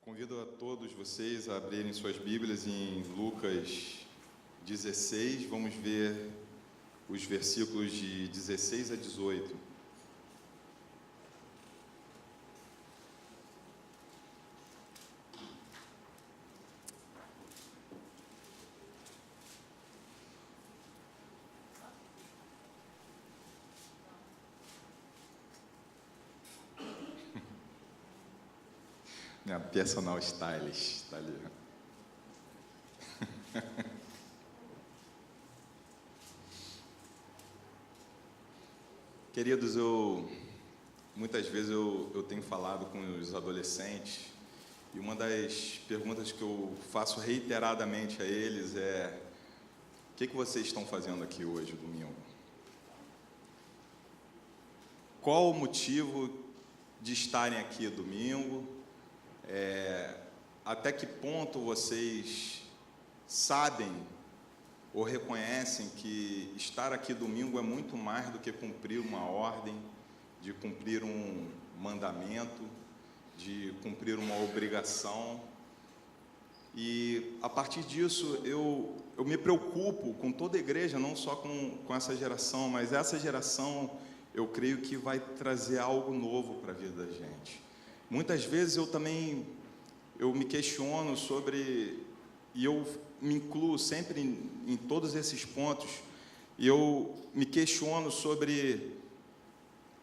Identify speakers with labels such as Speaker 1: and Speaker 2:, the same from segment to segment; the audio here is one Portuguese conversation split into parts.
Speaker 1: Convido a todos vocês a abrirem suas Bíblias em Lucas 16. Vamos ver os versículos de 16 a 18. Minha personal stylist está ali. Queridos, muitas vezes eu tenho falado com os adolescentes e uma das perguntas que eu faço reiteradamente a eles é: o que vocês estão fazendo aqui hoje, domingo? Qual o motivo de estarem aqui domingo? Até que ponto vocês sabem ou reconhecem que estar aqui domingo é muito mais do que cumprir uma ordem, de cumprir um mandamento, de cumprir uma obrigação. E a partir disso eu me preocupo com toda a igreja, não só com essa geração, mas essa geração eu creio que vai trazer algo novo para a vida da gente. Muitas vezes eu me questiono sobre, e eu me incluo sempre em todos esses pontos, e eu me questiono sobre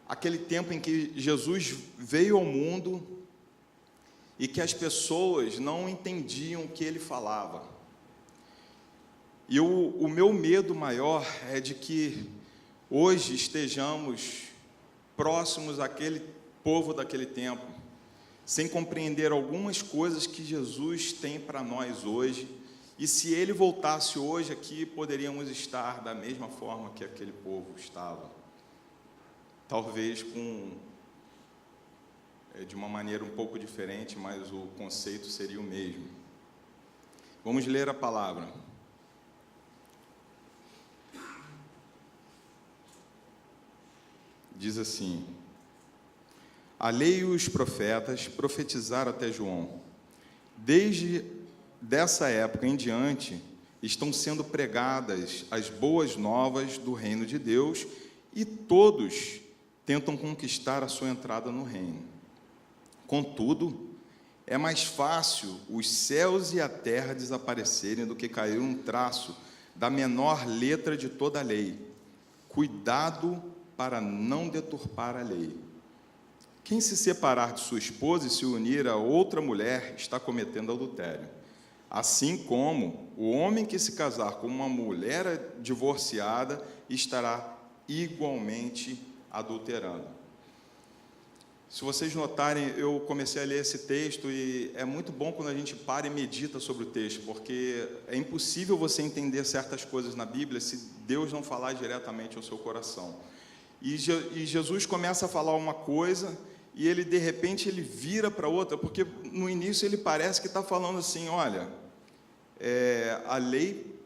Speaker 1: aquele tempo em que Jesus veio ao mundo e que as pessoas não entendiam o que ele falava. E o meu medo maior é de que hoje estejamos próximos àquele povo daquele tempo, sem compreender algumas coisas que Jesus tem para nós hoje, e se ele voltasse hoje aqui, poderíamos estar da mesma forma que aquele povo estava, talvez de uma maneira um pouco diferente, mas o conceito seria o mesmo. Vamos ler a palavra. Diz assim: a lei e os profetas profetizaram até João. Desde dessa época em diante, estão sendo pregadas as boas novas do reino de Deus, e todos tentam conquistar a sua entrada no reino. Contudo, é mais fácil os céus e a terra desaparecerem do que cair um traço da menor letra de toda a lei. Cuidado para não deturpar a lei. Quem se separar de sua esposa e se unir a outra mulher está cometendo adultério. Assim como o homem que se casar com uma mulher divorciada estará igualmente adulterando. Se vocês notarem, eu comecei a ler esse texto e é muito bom quando a gente para e medita sobre o texto, porque é impossível você entender certas coisas na Bíblia se Deus não falar diretamente ao seu coração. E Jesus começa a falar uma coisa e ele, de repente, ele vira para outra, porque no início ele parece que está falando assim: olha, a lei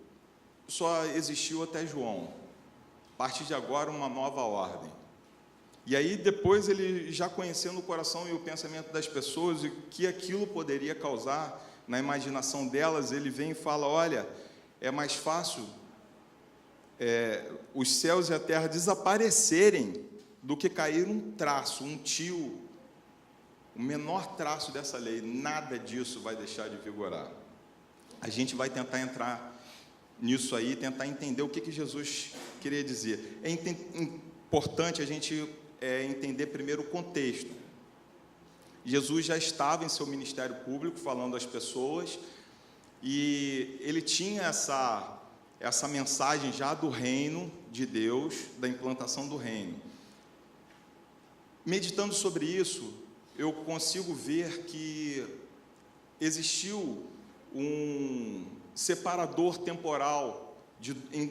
Speaker 1: só existiu até João, a partir de agora uma nova ordem. E aí depois ele, já conhecendo o coração e o pensamento das pessoas e o que aquilo poderia causar na imaginação delas, ele vem e fala: olha, é mais fácil os céus e a terra desaparecerem do que cair um traço, um tio, o menor traço dessa lei. Nada disso vai deixar de vigorar. A gente vai tentar entrar nisso aí, tentar entender o que Jesus queria dizer. É importante a gente entender primeiro o contexto. Jesus já estava em seu ministério público falando às pessoas, e ele tinha essa mensagem já do reino de Deus, da implantação do reino. Meditando sobre isso, eu consigo ver que existiu um separador temporal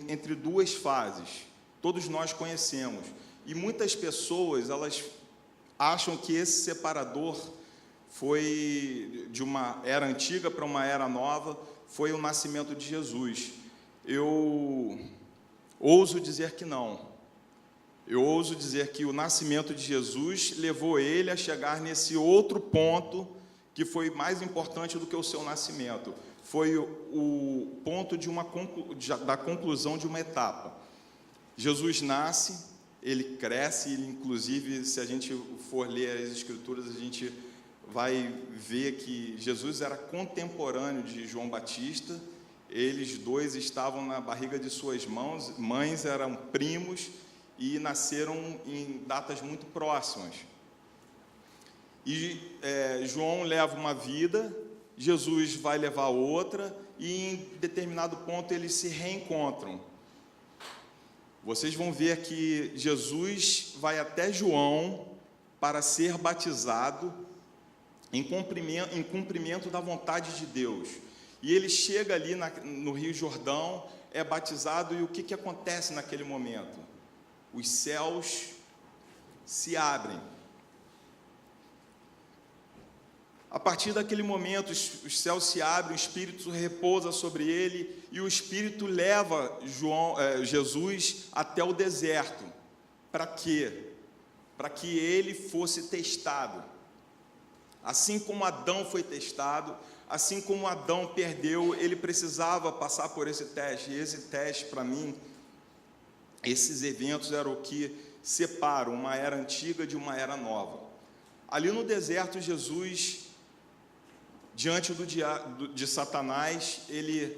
Speaker 1: entre duas fases. Todos nós conhecemos. E muitas pessoas, elas acham que esse separador foi de uma era antiga para uma era nova, foi o nascimento de Jesus. Eu ouso dizer que não. Eu ouso dizer que o nascimento de Jesus levou ele a chegar nesse outro ponto que foi mais importante do que o seu nascimento. Foi o ponto da conclusão de uma etapa. Jesus nasce, ele cresce, ele, inclusive, se a gente for ler as Escrituras, a gente vai ver que Jesus era contemporâneo de João Batista. Eles dois estavam na barriga de suas mães, eram primos e nasceram em datas muito próximas. E João leva uma vida, Jesus vai levar outra, e em determinado ponto eles se reencontram. Vocês vão ver que Jesus vai até João para ser batizado em cumprimento da vontade de Deus. E ele chega ali no Rio Jordão, é batizado, e o que acontece naquele momento? Os céus se abrem. A partir daquele momento, os céus se abrem, o Espírito repousa sobre ele, e o Espírito leva Jesus até o deserto. Para quê? Para que ele fosse testado. Assim como Adão foi testado, assim como Adão perdeu, ele precisava passar por esse teste. E esse teste, para mim, esses eventos eram o que separam uma era antiga de uma era nova. Ali no deserto, Jesus, diante de Satanás, ele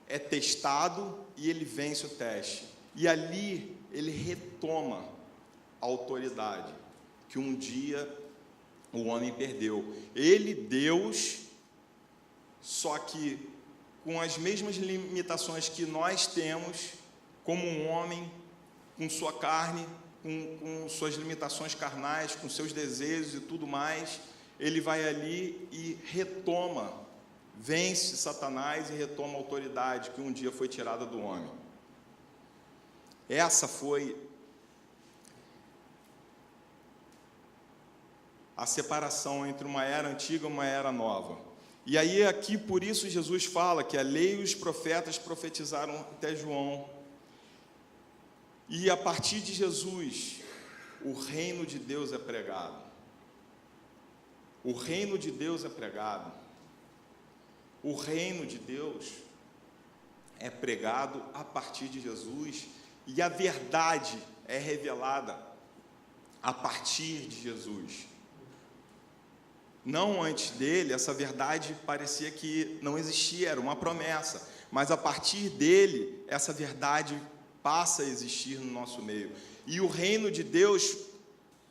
Speaker 1: é testado e ele vence o teste. E ali ele retoma a autoridade que um dia o homem perdeu. Ele, Deus, só que com as mesmas limitações que nós temos, como um homem, com sua carne, com suas limitações carnais, com seus desejos e tudo mais, ele vai ali e retoma, vence Satanás e retoma a autoridade que um dia foi tirada do homem. Essa foi a separação entre uma era antiga e uma era nova. E aí aqui, por isso, Jesus fala que a lei e os profetas profetizaram até João. E a partir de Jesus, o reino de Deus é pregado. O reino de Deus é pregado. O reino de Deus é pregado a partir de Jesus, e a verdade é revelada a partir de Jesus. Não antes dele, essa verdade parecia que não existia, era uma promessa, mas a partir dele, essa verdade passa a existir no nosso meio, e o reino de Deus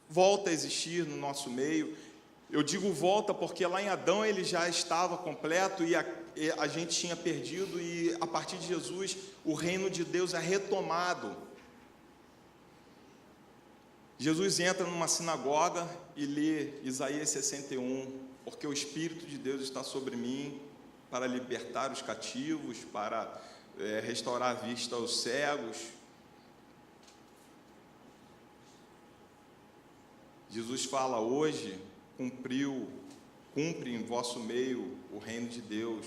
Speaker 1: volta a existir no nosso meio. Eu digo volta porque lá em Adão ele já estava completo e a gente tinha perdido, e a partir de Jesus o reino de Deus é retomado. Jesus entra numa sinagoga e lê Isaías 61, porque o Espírito de Deus está sobre mim para libertar os cativos, para restaurar a vista aos cegos. Jesus fala hoje, cumpre em vosso meio o reino de Deus.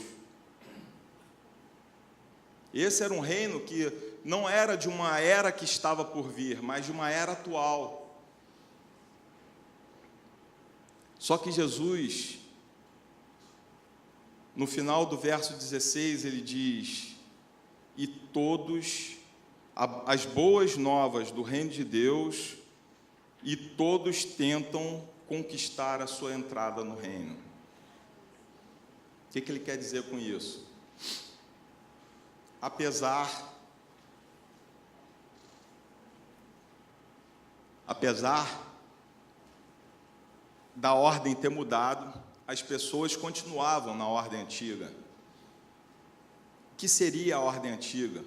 Speaker 1: Esse era um reino que não era de uma era que estava por vir, mas de uma era atual. Só que Jesus, no final do verso 16, ele diz: e todos, as boas novas do reino de Deus, e todos tentam conquistar a sua entrada no reino. O que ele quer dizer com isso? Apesar da ordem ter mudado, as pessoas continuavam na ordem antiga. O que seria a ordem antiga?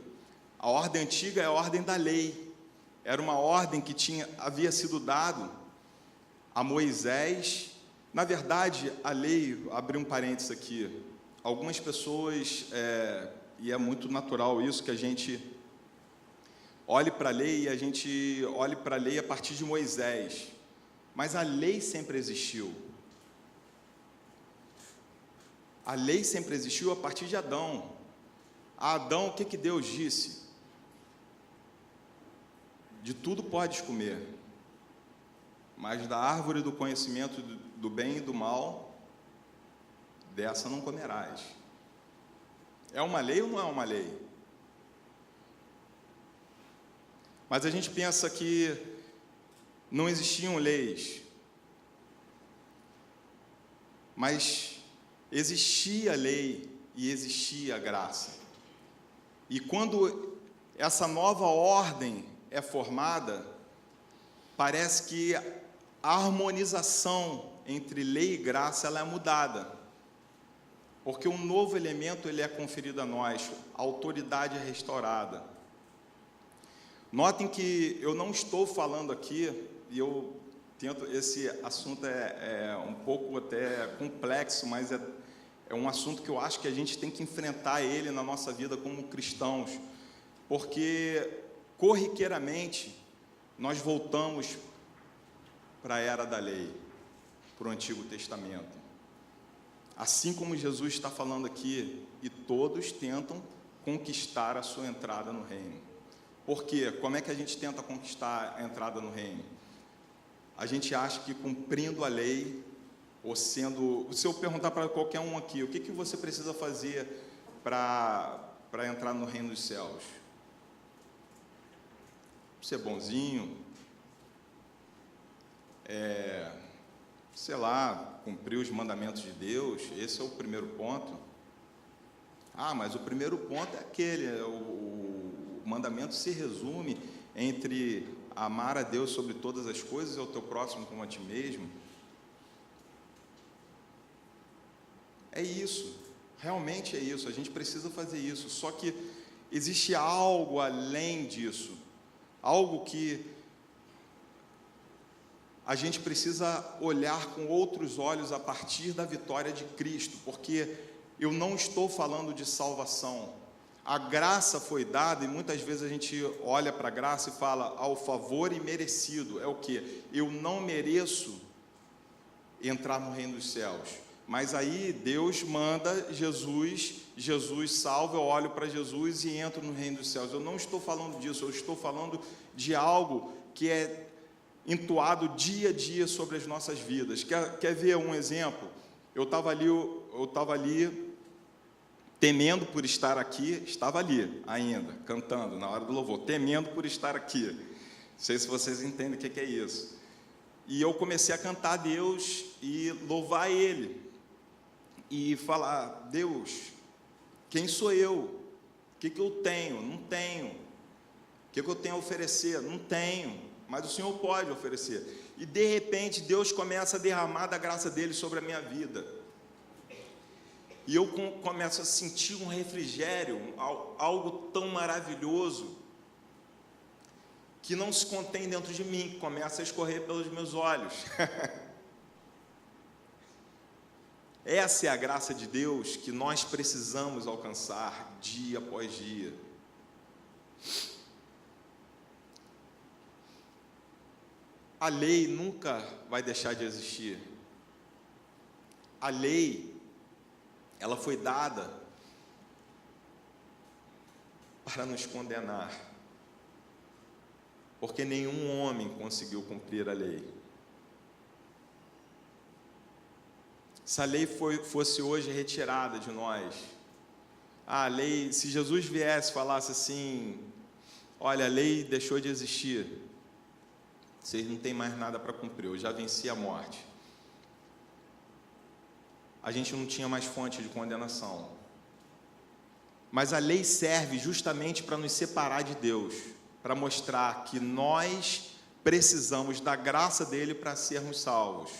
Speaker 1: A ordem antiga é a ordem da lei. Era uma ordem que havia sido dado a Moisés. Na verdade, a lei, abri um parênteses aqui, algumas pessoas, e é muito natural isso, que a gente olhe para a lei, e a gente olhe para a lei a partir de Moisés, mas a lei sempre existiu. A lei sempre existiu a partir de Adão. A Adão, o que Deus disse? De tudo podes comer, mas da árvore do conhecimento do bem e do mal dessa não comerás. É uma lei ou não é uma lei? Mas a gente pensa que não existiam leis, mas existia a lei e existia a graça. E quando essa nova ordem é formada, parece que a harmonização entre lei e graça ela é mudada, porque um novo elemento ele é conferido a nós, a autoridade é restaurada. Notem que eu não estou falando aqui, e eu tento, esse assunto é um pouco até complexo, mas é um assunto que eu acho que a gente tem que enfrentar ele na nossa vida como cristãos, porque corriqueiramente nós voltamos para a era da lei, para o Antigo Testamento. Assim como Jesus está falando aqui, e todos tentam conquistar a sua entrada no reino. Por quê? Como é que a gente tenta conquistar a entrada no reino? A gente acha que cumprindo a lei, ou sendo... Se eu perguntar para qualquer um aqui, o que você precisa fazer para entrar no reino dos céus? Ser bonzinho, sei lá, cumprir os mandamentos de Deus, esse é o primeiro ponto. Ah, mas o primeiro ponto é aquele, o mandamento se resume entre amar a Deus sobre todas as coisas e ao teu próximo como a ti mesmo. É isso, realmente é isso, a gente precisa fazer isso, só que existe algo além disso, algo que a gente precisa olhar com outros olhos a partir da vitória de Cristo, porque eu não estou falando de salvação. A graça foi dada, e muitas vezes a gente olha para a graça e fala ao favor imerecido. É o quê? Eu não mereço entrar no reino dos céus, mas aí Deus manda Jesus salva, eu olho para Jesus e entro no reino dos céus. Eu não estou falando disso, eu estou falando de algo que é entoado dia a dia sobre as nossas vidas. Quer ver um exemplo? Eu estava ali temendo por estar aqui, estava ali ainda, cantando na hora do louvor, temendo por estar aqui. Não sei se vocês entendem o que é isso. E eu comecei a cantar a Deus e louvar Ele, e falar: Deus, quem sou eu? O que eu tenho? Não tenho. O que eu tenho a oferecer? Não tenho, mas o Senhor pode oferecer. E de repente Deus começa a derramar da graça dele sobre a minha vida. E eu começo a sentir um refrigério, algo tão maravilhoso, que não se contém dentro de mim, que começa a escorrer pelos meus olhos. Essa é a graça de Deus que nós precisamos alcançar dia após dia. A lei nunca vai deixar de existir. A lei, ela foi dada para nos condenar, porque nenhum homem conseguiu cumprir a lei. Se a lei fosse hoje retirada de nós, a lei, se Jesus viesse e falasse assim: olha, a lei deixou de existir, vocês não têm mais nada para cumprir, eu já venci a morte, a gente não tinha mais fonte de condenação. Mas a lei serve justamente para nos separar de Deus, para mostrar que nós precisamos da graça dele para sermos salvos.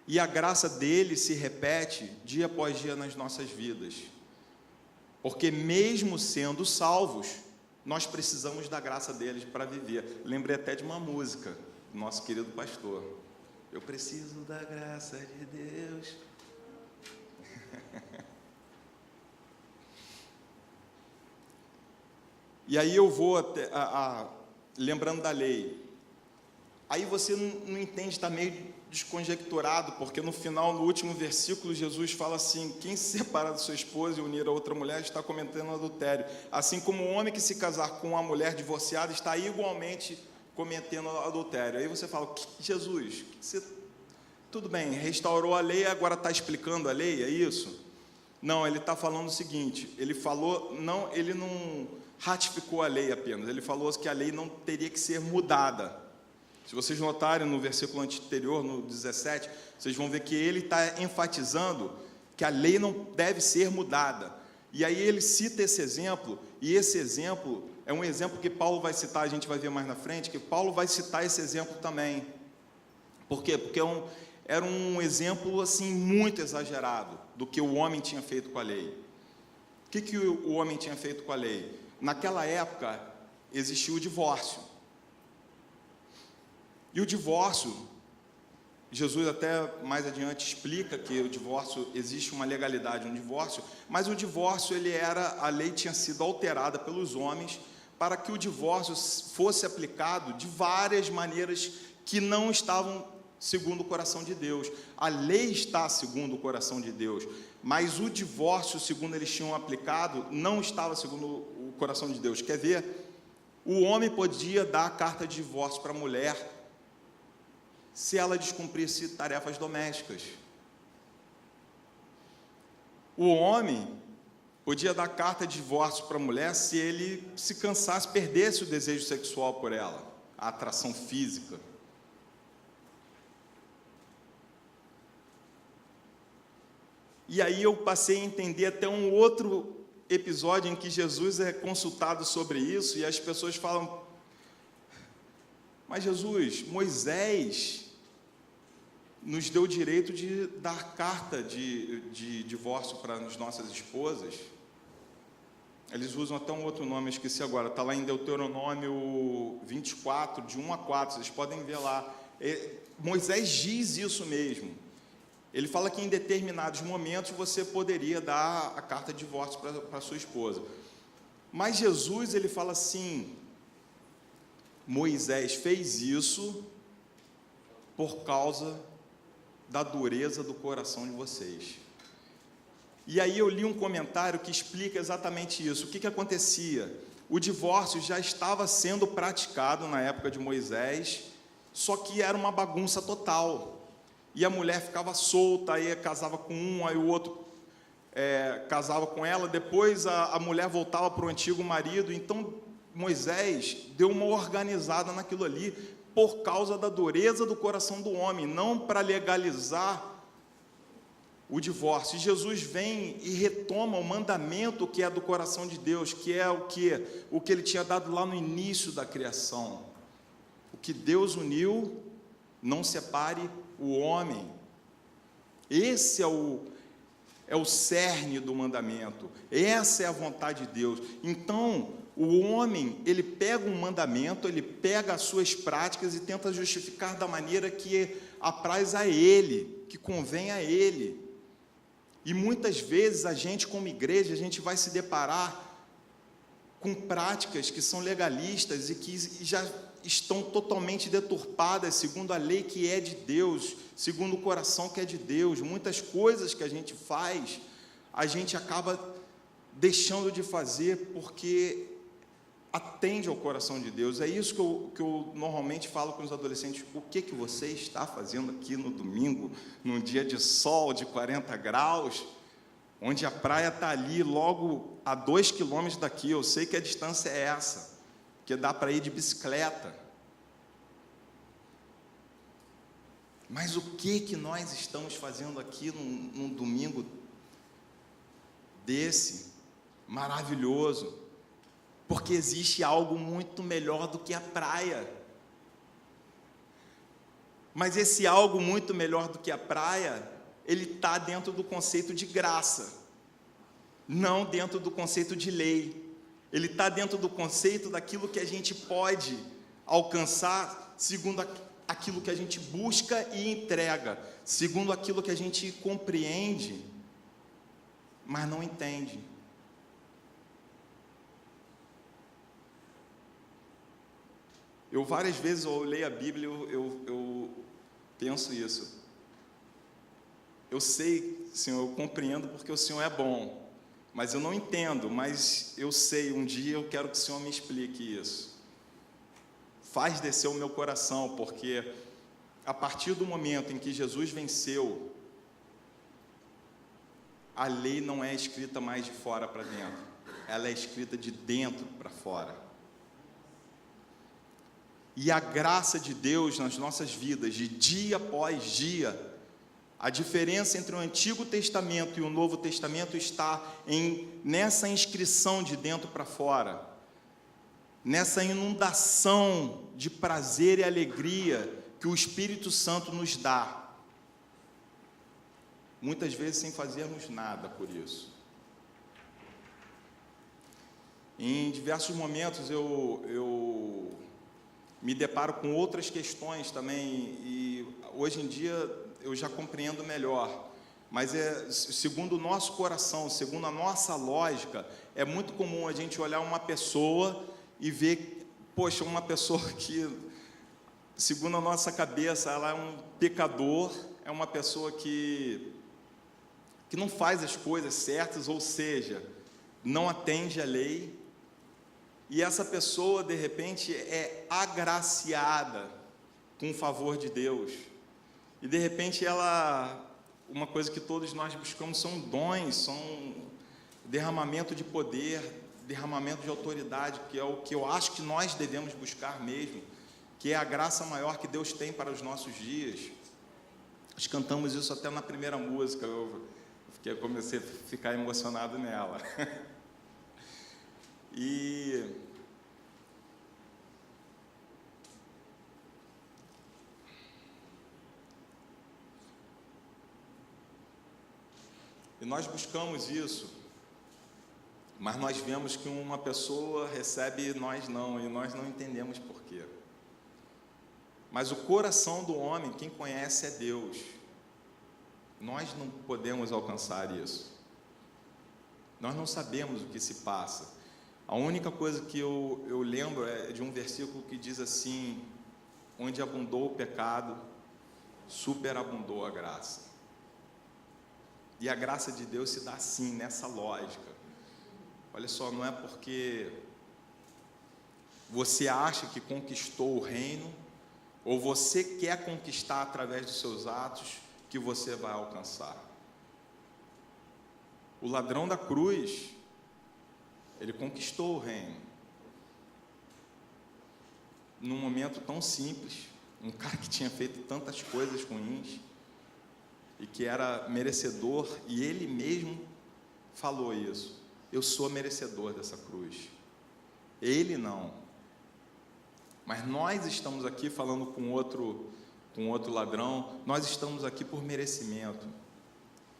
Speaker 1: E a graça dele se repete dia após dia nas nossas vidas, porque mesmo sendo salvos, nós precisamos da graça deles para viver. Lembrei até de uma música do nosso querido pastor: eu preciso da graça de Deus. E aí eu vou lembrando da lei. Aí você não entende, está meio desconjecturado, porque no final, no último versículo, Jesus fala assim: quem se separar da sua esposa e unir a outra mulher está cometendo adultério. Assim como o homem que se casar com uma mulher divorciada está igualmente cometendo adultério. Aí você fala: Jesus, tudo bem, restaurou a lei, agora está explicando a lei, é isso? Não, ele está falando o seguinte, ele não ratificou a lei apenas, ele falou que a lei não teria que ser mudada. Se vocês notarem no versículo anterior, no 17, vocês vão ver que ele está enfatizando que a lei não deve ser mudada. E aí ele cita esse exemplo, e esse exemplo é um exemplo que Paulo vai citar, a gente vai ver mais na frente, que Paulo vai citar esse exemplo também. Por quê? Porque era um exemplo assim, muito exagerado do que o homem tinha feito com a lei. O que o homem tinha feito com a lei? Naquela época, existia o divórcio. E o divórcio, Jesus até mais adiante explica que o divórcio, existe uma legalidade no divórcio, mas o divórcio, a lei tinha sido alterada pelos homens para que o divórcio fosse aplicado de várias maneiras que não estavam segundo o coração de Deus. A lei está segundo o coração de Deus, mas o divórcio, segundo eles tinham aplicado, não estava segundo o coração de Deus. Quer ver? O homem podia dar a carta de divórcio para a mulher se ela descumprisse tarefas domésticas. O homem podia dar carta de divórcio para a mulher se ele se cansasse, perdesse o desejo sexual por ela, a atração física. E aí eu passei a entender até um outro episódio em que Jesus é consultado sobre isso, e as pessoas falam, mas Jesus, Moisés nos deu o direito de dar carta de divórcio para as nossas esposas. Eles usam até um outro nome, eu esqueci agora, está lá em Deuteronômio 24, de 1 a 4, vocês podem ver lá. Moisés diz isso mesmo. Ele fala que em determinados momentos você poderia dar a carta de divórcio para sua esposa. Mas Jesus, ele fala assim, Moisés fez isso por causa da dureza do coração de vocês. E aí eu li um comentário que explica exatamente isso. O que acontecia? O divórcio já estava sendo praticado na época de Moisés, só que era uma bagunça total. E a mulher ficava solta, aí casava com um, aí o outro casava com ela, depois a mulher voltava para o antigo marido. Então Moisés deu uma organizada naquilo ali, por causa da dureza do coração do homem, não para legalizar o divórcio. E Jesus vem e retoma o mandamento que é do coração de Deus, que é o que ele tinha dado lá no início da criação. O que Deus uniu, não separe o homem. Esse é o cerne do mandamento, essa é a vontade de Deus. Então, o homem, ele pega um mandamento, ele pega as suas práticas e tenta justificar da maneira que apraz a ele, que convém a ele. E muitas vezes a gente, como igreja, a gente vai se deparar com práticas que são legalistas e que já estão totalmente deturpadas, segundo a lei que é de Deus, segundo o coração que é de Deus. Muitas coisas que a gente faz, a gente acaba deixando de fazer porque atende ao coração de Deus. É isso que eu normalmente falo com os adolescentes. O que você está fazendo aqui no domingo, num dia de sol de 40 graus, onde a praia está ali, logo a 2 quilômetros daqui? Eu sei que a distância é essa, que dá para ir de bicicleta. Mas o que nós estamos fazendo aqui num domingo desse, maravilhoso? Porque existe algo muito melhor do que a praia. Mas esse algo muito melhor do que a praia, ele está dentro do conceito de graça, não dentro do conceito de lei. Ele está dentro do conceito daquilo que a gente pode alcançar segundo aquilo que a gente busca e entrega, segundo aquilo que a gente compreende, mas não entende. Eu várias vezes eu leio a Bíblia, eu penso isso. Eu sei, Senhor, eu compreendo porque o Senhor é bom, mas eu não entendo, mas eu sei, um dia eu quero que o Senhor me explique isso. Faz descer o meu coração, porque a partir do momento em que Jesus venceu, a lei não é escrita mais de fora para dentro, ela é escrita de dentro para fora. E a graça de Deus nas nossas vidas, de dia após dia, a diferença entre o Antigo Testamento e o Novo Testamento está nessa inscrição de dentro para fora, nessa inundação de prazer e alegria que o Espírito Santo nos dá, muitas vezes sem fazermos nada por isso. Em diversos momentos eu me deparo com outras questões também, e hoje em dia eu já compreendo melhor, mas segundo o nosso coração, segundo a nossa lógica, é muito comum a gente olhar uma pessoa e ver, poxa, uma pessoa que, segundo a nossa cabeça, ela é um pecador, é uma pessoa que não faz as coisas certas, ou seja, não atende à lei, e essa pessoa, de repente, é agraciada com o favor de Deus, e de repente uma coisa que todos nós buscamos são dons, são derramamento de poder, derramamento de autoridade, que é o que eu acho que nós devemos buscar mesmo, que é a graça maior que Deus tem para os nossos dias. Nós cantamos isso até na primeira música, eu comecei a ficar emocionado nela. E nós buscamos isso, mas nós vemos que uma pessoa recebe e nós não entendemos por quê. Mas o coração do homem, quem conhece é Deus. Nós não podemos alcançar isso. Nós não sabemos o que se passa. A única coisa que eu lembro é de um versículo que diz assim: onde abundou o pecado, superabundou a graça. E a graça de Deus se dá assim, nessa lógica. Olha só, não é porque você acha que conquistou o reino, ou você quer conquistar através dos seus atos, que você vai alcançar. O ladrão da cruz, ele conquistou o reino num momento tão simples, um cara que tinha feito tantas coisas ruins e que era merecedor, e ele mesmo falou isso: eu sou merecedor dessa cruz. Ele não. Mas nós estamos aqui falando com outro ladrão, nós estamos aqui por merecimento.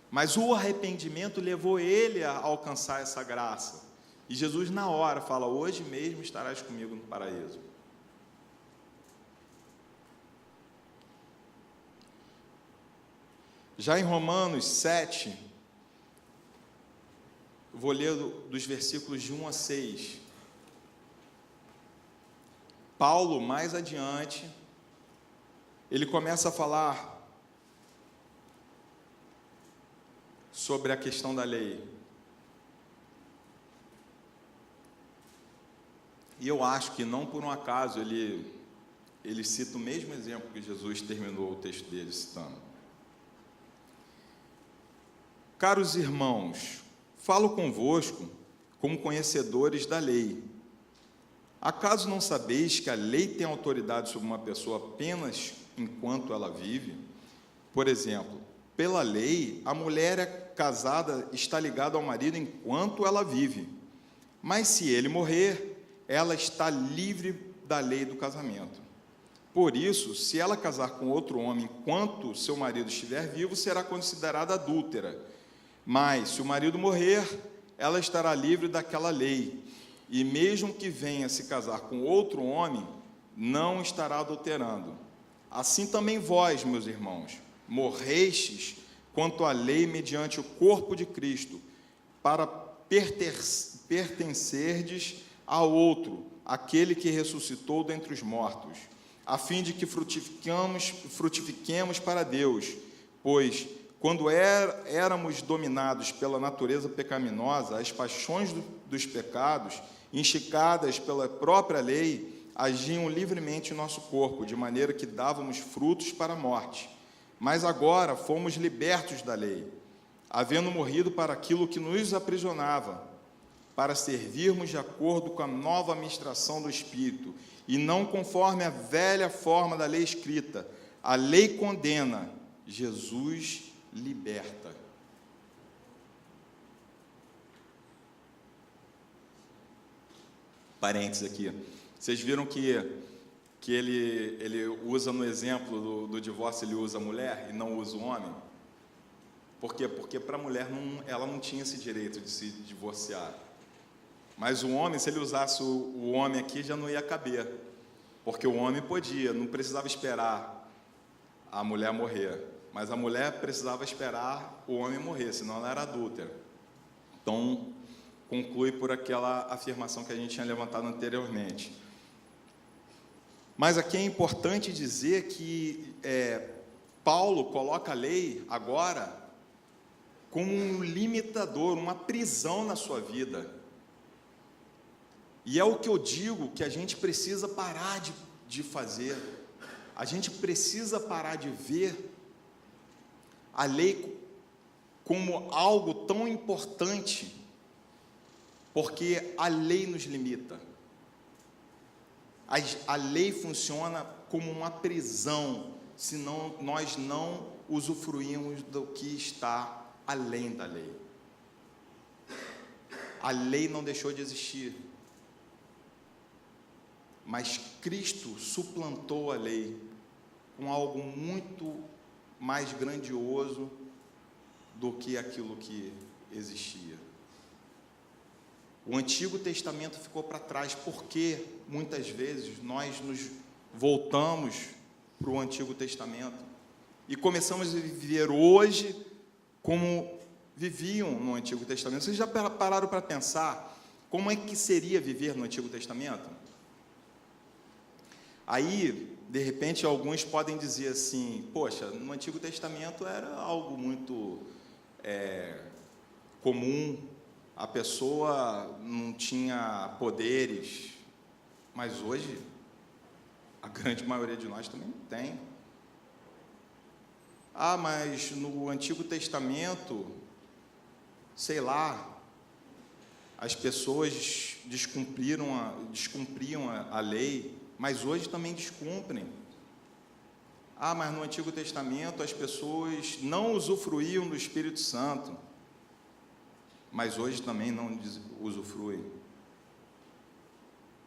Speaker 1: Mas o arrependimento levou ele a alcançar essa graça. E Jesus na hora fala: hoje mesmo estarás comigo no paraíso. Já em Romanos 7, vou ler dos versículos de 1 a 6. Paulo, mais adiante, ele começa a falar sobre a questão da lei. E eu acho que não por um acaso ele cita o mesmo exemplo que Jesus terminou o texto dele citando. Caros irmãos, falo convosco como conhecedores da lei. Acaso não sabeis que a lei tem autoridade sobre uma pessoa apenas enquanto ela vive? Por exemplo, pela lei, a mulher casada está ligada ao marido enquanto ela vive. Mas se ele morrer, ela está livre da lei do casamento. Por isso, se ela casar com outro homem enquanto seu marido estiver vivo, será considerada adúltera. Mas, se o marido morrer, ela estará livre daquela lei. E mesmo que venha se casar com outro homem, não estará adulterando. Assim também vós, meus irmãos, morrestes quanto à lei mediante o corpo de Cristo, para pertencerdes a outro, aquele que ressuscitou dentre os mortos, a fim de que frutifiquemos para Deus, pois, quando éramos dominados pela natureza pecaminosa, as paixões dos pecados, enxicadas pela própria lei, agiam livremente em nosso corpo, de maneira que dávamos frutos para a morte. Mas agora fomos libertos da lei, havendo morrido para aquilo que nos aprisionava, para servirmos de acordo com a nova administração do Espírito, e não conforme a velha forma da lei escrita. A lei condena, Jesus liberta. Parênteses aqui. Vocês viram que ele usa no exemplo do divórcio, ele usa a mulher e não usa o homem? Por quê? Porque para a mulher ela não tinha esse direito de se divorciar. Mas o homem, se ele usasse o homem aqui, já não ia caber. Porque o homem podia, não precisava esperar a mulher morrer. Mas a mulher precisava esperar o homem morrer, senão ela era adúltera. Então, conclui por aquela afirmação que a gente tinha levantado anteriormente. Mas aqui é importante dizer que Paulo coloca a lei agora como um limitador, uma prisão na sua vida. E é o que eu digo que a gente precisa parar de fazer. A gente precisa parar de ver a lei como algo tão importante, porque a lei nos limita. A lei funciona como uma prisão, senão nós não usufruímos do que está além da lei. A lei não deixou de existir, mas Cristo suplantou a lei com algo muito mais grandioso do que aquilo que existia. O Antigo Testamento ficou para trás, porque muitas vezes nós nos voltamos para o Antigo Testamento e começamos a viver hoje como viviam no Antigo Testamento. Vocês já pararam para pensar como é que seria viver no Antigo Testamento? Aí, de repente, alguns podem dizer assim: poxa, no Antigo Testamento era algo muito comum, a pessoa não tinha poderes, mas hoje a grande maioria de nós também não tem. Ah, mas no Antigo Testamento, sei lá, as pessoas descumpriam a lei, mas hoje também descumprem. Ah, mas no Antigo Testamento as pessoas não usufruíam do Espírito Santo, mas hoje também não usufruem.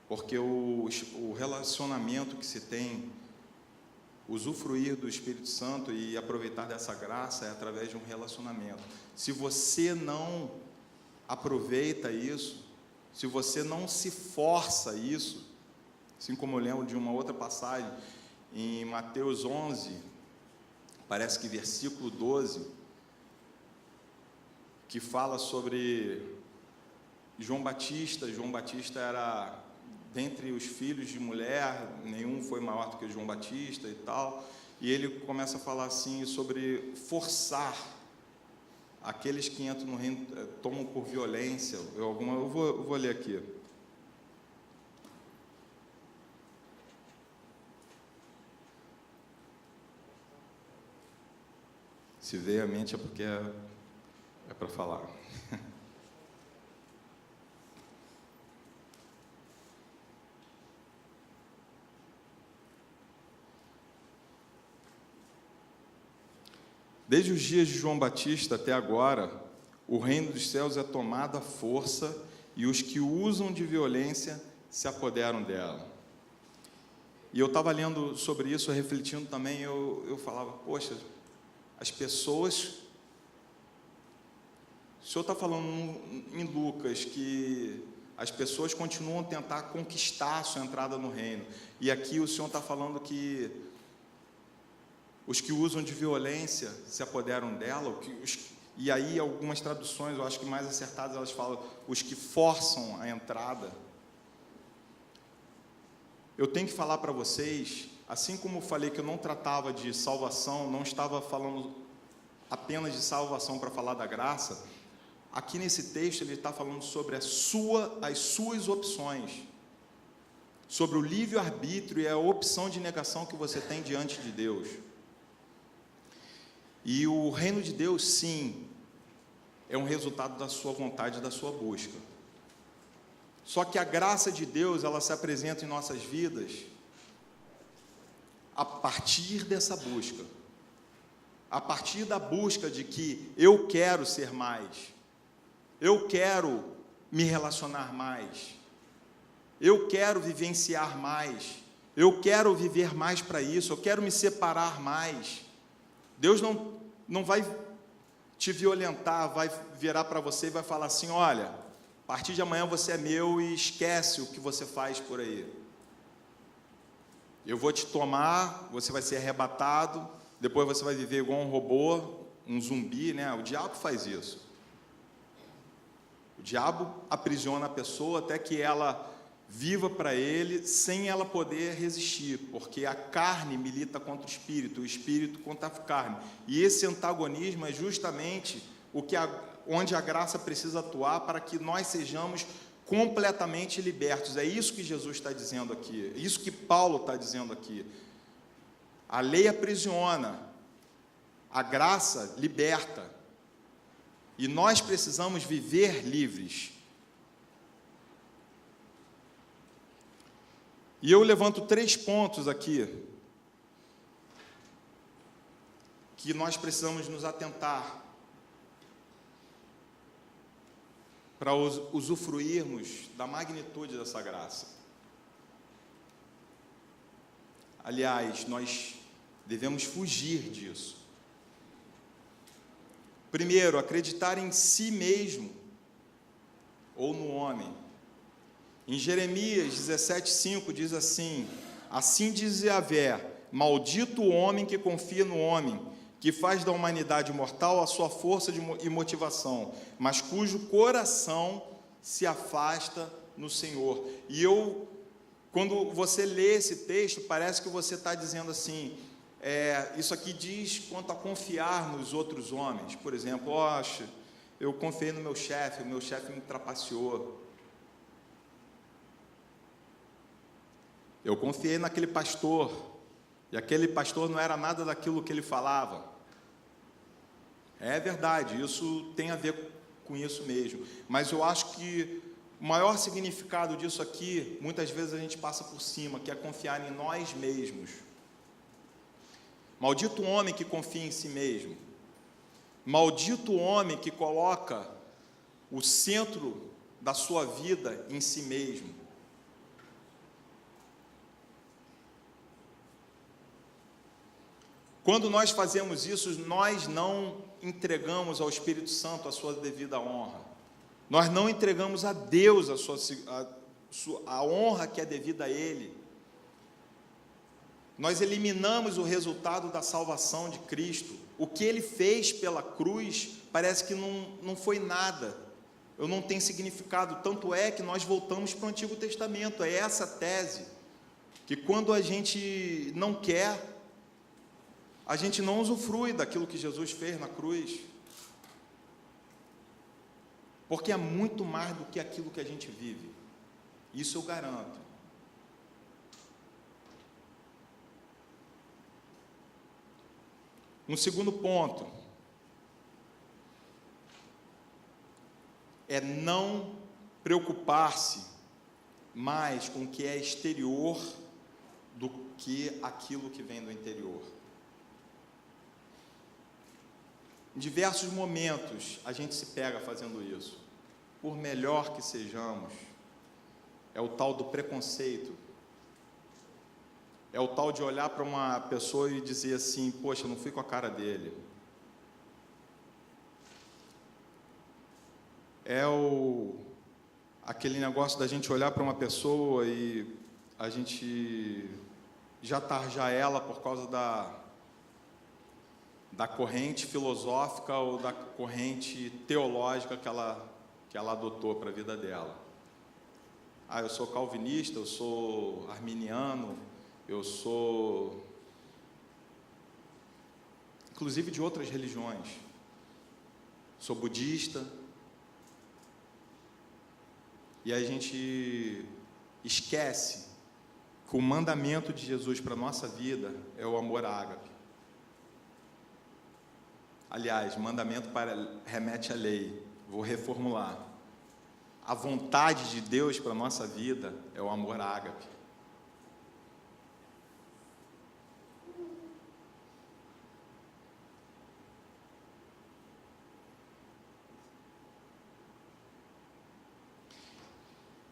Speaker 1: Porque o relacionamento que se tem, usufruir do Espírito Santo e aproveitar dessa graça é através de um relacionamento. Se você não aproveita isso, se você não se força isso, assim como eu lembro de uma outra passagem, em Mateus 11, parece que versículo 12, que fala sobre João Batista. João Batista era, dentre os filhos de mulher, nenhum foi maior do que João Batista e tal, e ele começa a falar assim sobre forçar aqueles que entram no reino, tomam por violência. Eu vou ler aqui. Se veio à mente é porque é para falar. Desde os dias de João Batista até agora, o reino dos céus é tomado à força e os que usam de violência se apoderam dela. E eu estava lendo sobre isso, refletindo também, eu falava, poxa, as pessoas... O Senhor está falando em Lucas que as pessoas continuam a tentar conquistar a sua entrada no reino. E aqui o Senhor está falando que os que usam de violência se apoderam dela. E aí algumas traduções, eu acho que mais acertadas, elas falam os que forçam a entrada. Eu tenho que falar para vocês, assim como eu falei que eu não tratava de salvação, não estava falando apenas de salvação para falar da graça, aqui nesse texto ele está falando sobre as suas opções. sobre o livre-arbítrio e a opção de negação que você tem diante de Deus. E o reino de Deus, sim, é um resultado da sua vontade e da sua busca. Só que a graça de Deus, ela se apresenta em nossas vidas a partir dessa busca. A partir da busca de que eu quero ser mais, eu quero me relacionar mais, eu quero vivenciar mais, eu quero viver mais para isso, eu quero me separar mais. Deus não vai te violentar, vai virar para você e vai falar assim: olha, a partir de amanhã você é meu e esquece o que você faz por aí. Eu vou te tomar, você vai ser arrebatado, depois você vai viver igual um robô, um zumbi, né? O diabo faz isso. O diabo aprisiona a pessoa até que ela viva para ele, sem ela poder resistir, porque a carne milita contra o espírito contra a carne. E esse antagonismo é justamente onde a graça precisa atuar para que nós sejamos completamente libertos. É isso que Jesus está dizendo aqui, é isso que Paulo está dizendo aqui. A lei aprisiona, a graça liberta, e nós precisamos viver livres. E eu levanto 3 pontos aqui, que nós precisamos nos atentar, para usufruirmos da magnitude dessa graça. Aliás, nós devemos fugir disso. Primeiro, acreditar em si mesmo, ou no homem. Em Jeremias 17:5 diz assim: assim diz Yahvé, maldito o homem que confia no homem, que faz da humanidade mortal a sua força e motivação, mas cujo coração se afasta no Senhor. E quando você lê esse texto, parece que você está dizendo assim, isso aqui diz quanto a confiar nos outros homens. Por exemplo, eu confiei no meu chefe, o meu chefe me trapaceou. Eu confiei naquele pastor, e aquele pastor não era nada daquilo que ele falava. É verdade, isso tem a ver com isso mesmo. Mas eu acho que o maior significado disso aqui, muitas vezes a gente passa por cima, que é confiar em nós mesmos. Maldito o homem que confia em si mesmo. Maldito o homem que coloca o centro da sua vida em si mesmo. Quando nós fazemos isso, nós não entregamos ao Espírito Santo a sua devida honra. Nós não entregamos a Deus a honra que é devida a Ele. Nós eliminamos o resultado da salvação de Cristo. O que Ele fez pela cruz parece que não foi nada. Não tem significado. Tanto é que nós voltamos para o Antigo Testamento. É essa tese, que quando a gente não quer, a gente não usufrui daquilo que Jesus fez na cruz, porque é muito mais do que aquilo que a gente vive, isso eu garanto. Um segundo ponto é não preocupar-se mais com o que é exterior do que aquilo que vem do interior. Em diversos momentos a gente se pega fazendo isso, por melhor que sejamos. É o tal do preconceito, é o tal de olhar para uma pessoa e dizer assim: poxa, eu não fui com a cara dele. É aquele negócio da gente olhar para uma pessoa e a gente já tarjar ela por causa da corrente filosófica ou da corrente teológica que ela adotou para a vida dela. Eu sou calvinista, eu sou arminiano, eu sou, inclusive, de outras religiões, sou budista. E a gente esquece que o mandamento de Jesus para a nossa vida é o amor ágape. Aliás, mandamento remete à lei. Vou reformular. A vontade de Deus para a nossa vida é o amor ágape.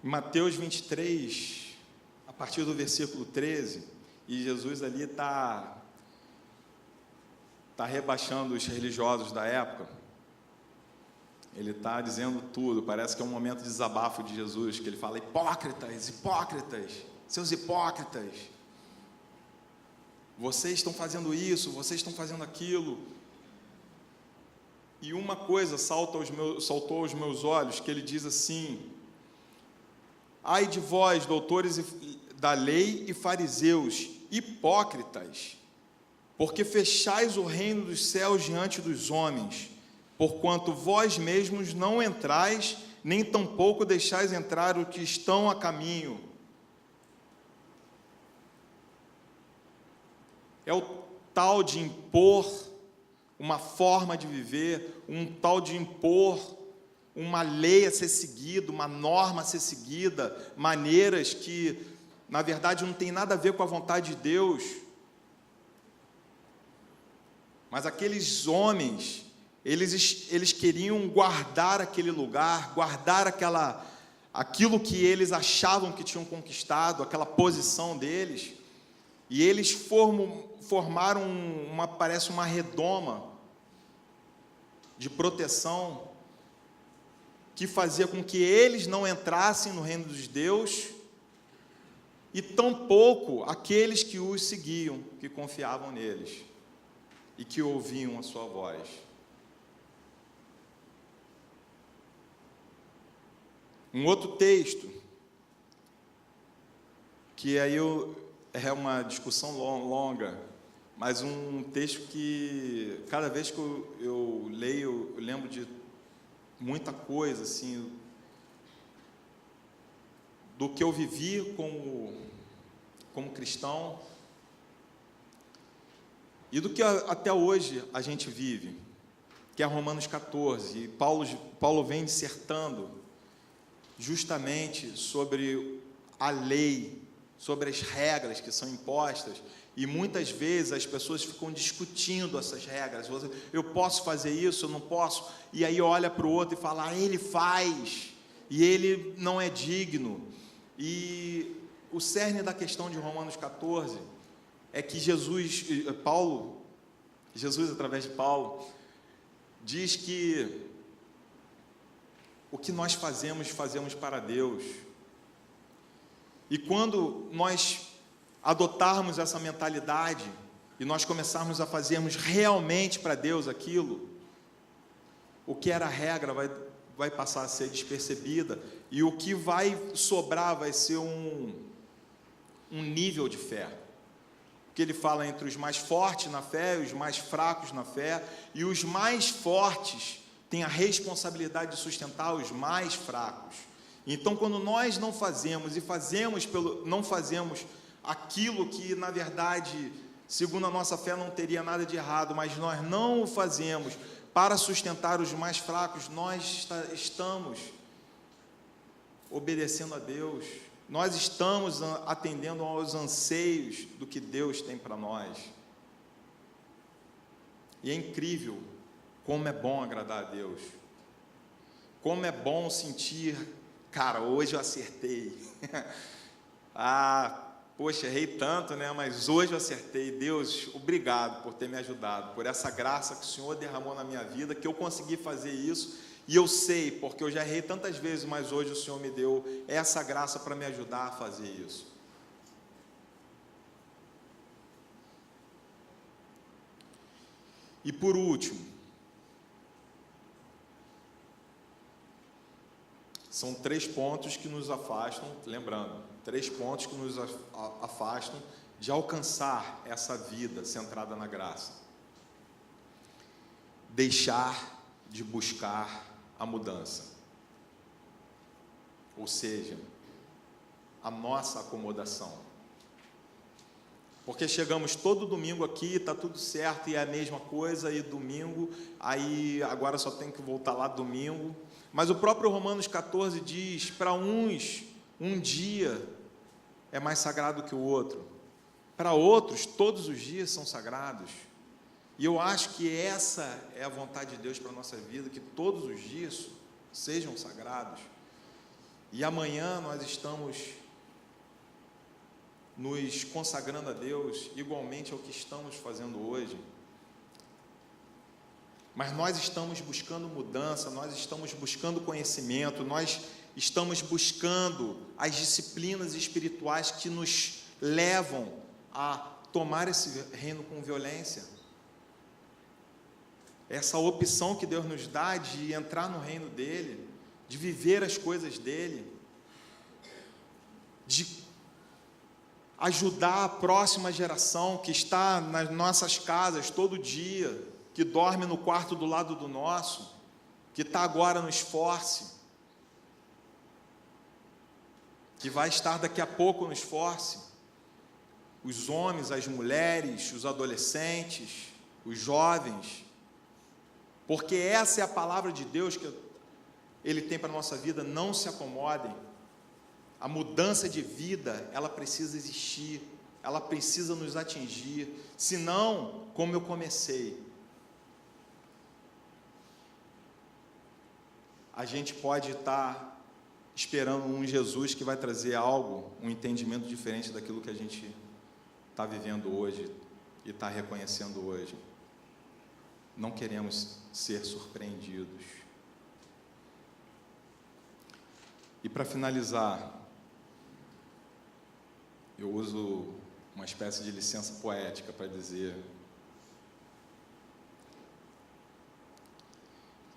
Speaker 1: Em Mateus 23, a partir do versículo 13, e Jesus ali está rebaixando os religiosos da época. Ele está dizendo tudo, parece que é um momento de desabafo de Jesus, que ele fala: hipócritas, hipócritas, seus hipócritas, vocês estão fazendo isso, vocês estão fazendo aquilo. E uma coisa saltou aos meus olhos, que ele diz assim: ai de vós, doutores da lei e fariseus, hipócritas, porque fechais o reino dos céus diante dos homens, porquanto vós mesmos não entrais, nem tampouco deixais entrar os que estão a caminho. É o tal de impor uma forma de viver, um tal de impor uma lei a ser seguida, uma norma a ser seguida, maneiras que, na verdade, não tem nada a ver com a vontade de Deus. Mas aqueles homens, eles queriam guardar aquele lugar, guardar aquilo que eles achavam que tinham conquistado, aquela posição deles, e eles formaram parece uma redoma de proteção, que fazia com que eles não entrassem no reino dos Deus, e tampouco aqueles que os seguiam, que confiavam neles, e que ouviam a sua voz. Um outro texto, que aí é uma discussão longa, mas um texto que, cada vez que eu leio, eu lembro de muita coisa, assim, do que eu vivi como cristão, e do que até hoje a gente vive, que é Romanos 14, e Paulo vem dissertando justamente sobre a lei, sobre as regras que são impostas, e muitas vezes as pessoas ficam discutindo essas regras. Eu posso fazer isso, eu não posso, e aí olha para o outro e fala: ele faz, e ele não é digno. E o cerne da questão de Romanos 14 é que Jesus, através de Paulo, diz que o que nós fazemos para Deus. E quando nós adotarmos essa mentalidade e nós começarmos a fazermos realmente para Deus aquilo, o que era regra vai passar a ser despercebida, e o que vai sobrar vai ser um nível de fé. Porque ele fala entre os mais fortes na fé e os mais fracos na fé, e os mais fortes têm a responsabilidade de sustentar os mais fracos. Então, quando nós não fazemos, não fazemos aquilo que, na verdade, segundo a nossa fé, não teria nada de errado, mas nós não o fazemos para sustentar os mais fracos, nós estamos obedecendo a Deus, nós estamos atendendo aos anseios do que Deus tem para nós. E é incrível como é bom agradar a Deus, como é bom sentir: cara, hoje eu acertei. Poxa, errei tanto, né? Mas hoje eu acertei. Deus, obrigado por ter me ajudado, por essa graça que o Senhor derramou na minha vida, que eu consegui fazer isso, e eu sei, porque eu já errei tantas vezes, mas hoje o Senhor me deu essa graça para me ajudar a fazer isso. E por último, são 3 pontos que nos afastam, lembrando, 3 pontos que nos afastam de alcançar essa vida centrada na graça. Deixar de buscar a mudança, ou seja, a nossa acomodação. Porque chegamos todo domingo aqui, está tudo certo, e é a mesma coisa, e domingo, aí agora só tem que voltar lá domingo. Mas o próprio Romanos 14 diz, para uns, um dia é mais sagrado que o outro. Para outros, todos os dias são sagrados. E eu acho que essa é a vontade de Deus para a nossa vida, que todos os dias sejam sagrados. E amanhã nós estamos nos consagrando a Deus, igualmente ao que estamos fazendo hoje. Mas nós estamos buscando mudança, nós estamos buscando conhecimento, nós estamos buscando as disciplinas espirituais que nos levam a tomar esse reino com violência. Essa opção que Deus nos dá de entrar no reino dele, de viver as coisas dele, de ajudar a próxima geração que está nas nossas casas todo dia, que dorme no quarto do lado do nosso, que está agora no esforce, que vai estar daqui a pouco no esforce, os homens, as mulheres, os adolescentes, os jovens, porque essa é a palavra de Deus que Ele tem para a nossa vida. Não se acomodem. A mudança de vida, ela precisa existir, ela precisa nos atingir, senão, como eu comecei, a gente pode estar esperando um Jesus que vai trazer algo, um entendimento diferente daquilo que a gente está vivendo hoje e está reconhecendo hoje. Não queremos ser surpreendidos. E para finalizar, eu uso uma espécie de licença poética para dizer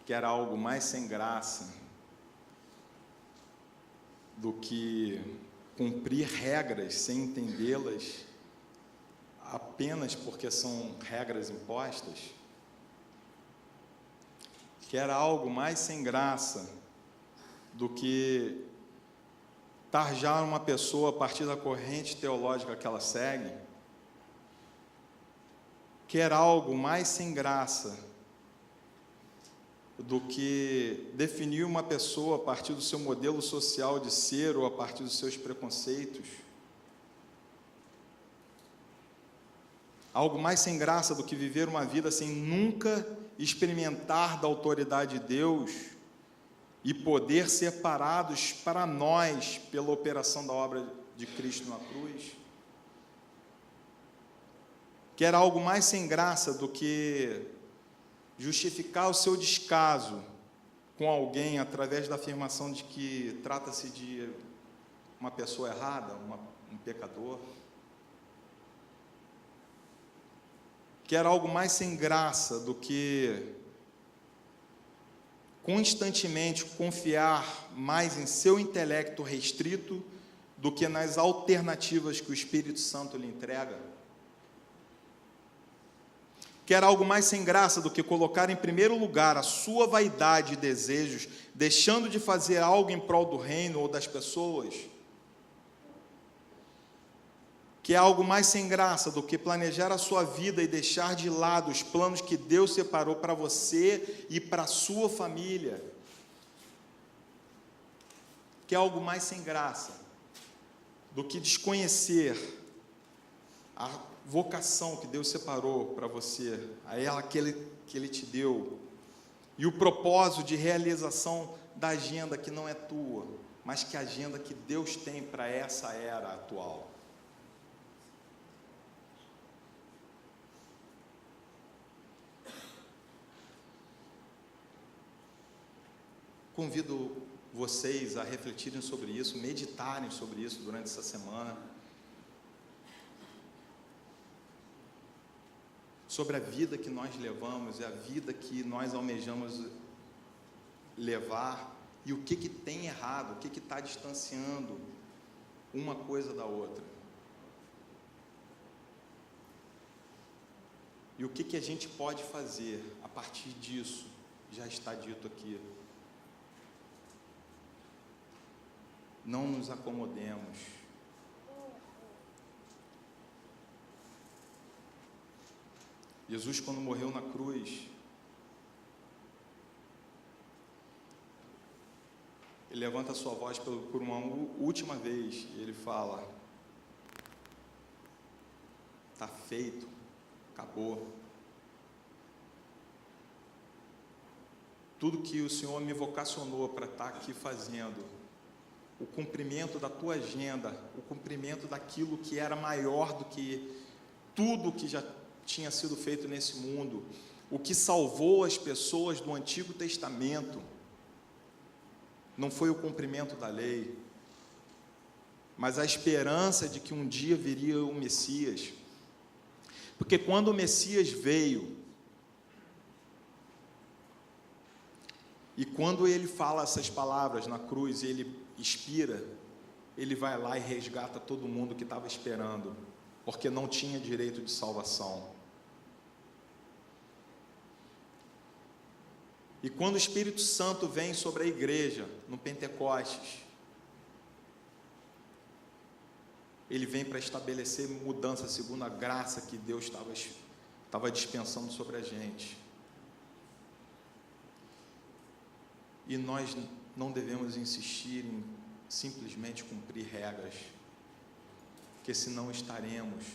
Speaker 1: que era algo mais sem graça do que cumprir regras sem entendê-las apenas porque são regras impostas, que era algo mais sem graça do que tarjar uma pessoa a partir da corrente teológica que ela segue, que era algo mais sem graça do que definir uma pessoa a partir do seu modelo social de ser ou a partir dos seus preconceitos. Algo mais sem graça do que viver uma vida sem nunca experimentar da autoridade de Deus e poder ser parados para nós pela operação da obra de Cristo na cruz. Que era algo mais sem graça do que justificar o seu descaso com alguém através da afirmação de que trata-se de uma pessoa errada, um pecador. Que era algo mais sem graça do que constantemente confiar mais em seu intelecto restrito do que nas alternativas que o Espírito Santo lhe entrega. Que era algo mais sem graça do que colocar em primeiro lugar a sua vaidade e desejos, deixando de fazer algo em prol do reino ou das pessoas. Que é algo mais sem graça do que planejar a sua vida e deixar de lado os planos que Deus separou para você e para a sua família. Que é algo mais sem graça do que desconhecer a vocação que Deus separou para você, a ela que Ele te deu, e o propósito de realização da agenda que não é tua, mas que a agenda que Deus tem para essa era atual. Convido vocês a refletirem sobre isso, meditarem sobre isso durante essa semana, sobre a vida que nós levamos e a vida que nós almejamos levar, e o que tem errado, o que está distanciando uma coisa da outra. E o que a gente pode fazer a partir disso, já está dito aqui. Não nos acomodemos. Jesus, quando morreu na cruz, ele levanta a sua voz por uma última vez e ele fala: está feito, acabou. Tudo que o Senhor me vocacionou para estar aqui fazendo, o cumprimento da tua agenda, o cumprimento daquilo que era maior do que tudo que já tinha sido feito nesse mundo, o que salvou as pessoas do Antigo Testamento, não foi o cumprimento da lei, mas a esperança de que um dia viria o Messias. Porque quando o Messias veio, e quando ele fala essas palavras na cruz, ele expira, ele vai lá e resgata todo mundo que estava esperando, porque não tinha direito de salvação. E quando o Espírito Santo vem sobre a igreja, no Pentecostes, ele vem para estabelecer mudança segundo a graça que Deus estava dispensando sobre a gente. E nós não devemos insistir em simplesmente cumprir regras, porque senão estaremos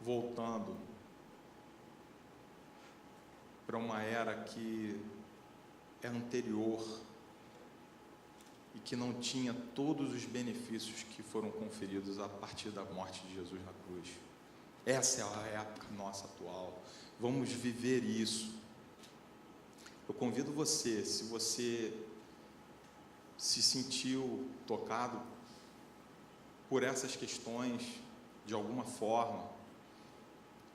Speaker 1: voltando para uma era que é anterior e que não tinha todos os benefícios que foram conferidos a partir da morte de Jesus na cruz. Essa é a época nossa atual. Vamos viver isso. Eu convido você, se você se sentiu tocado por essas questões de alguma forma,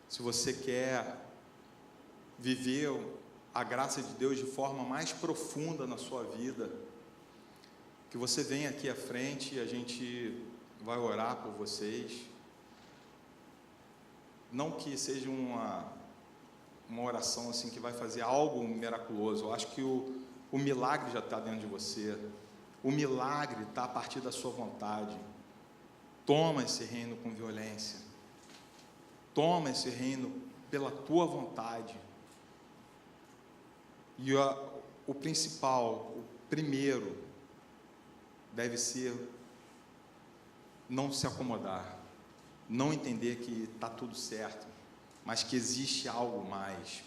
Speaker 1: se você quer viver a graça de Deus de forma mais profunda na sua vida, que você venha aqui à frente e a gente vai orar por vocês. Não que seja uma oração assim que vai fazer algo miraculoso. Eu acho que o milagre já está dentro de você. O milagre está a partir da sua vontade. Toma esse reino com violência. Toma esse reino pela tua vontade. E o principal, o primeiro, deve ser não se acomodar, não entender que está tudo certo, mas que existe algo mais.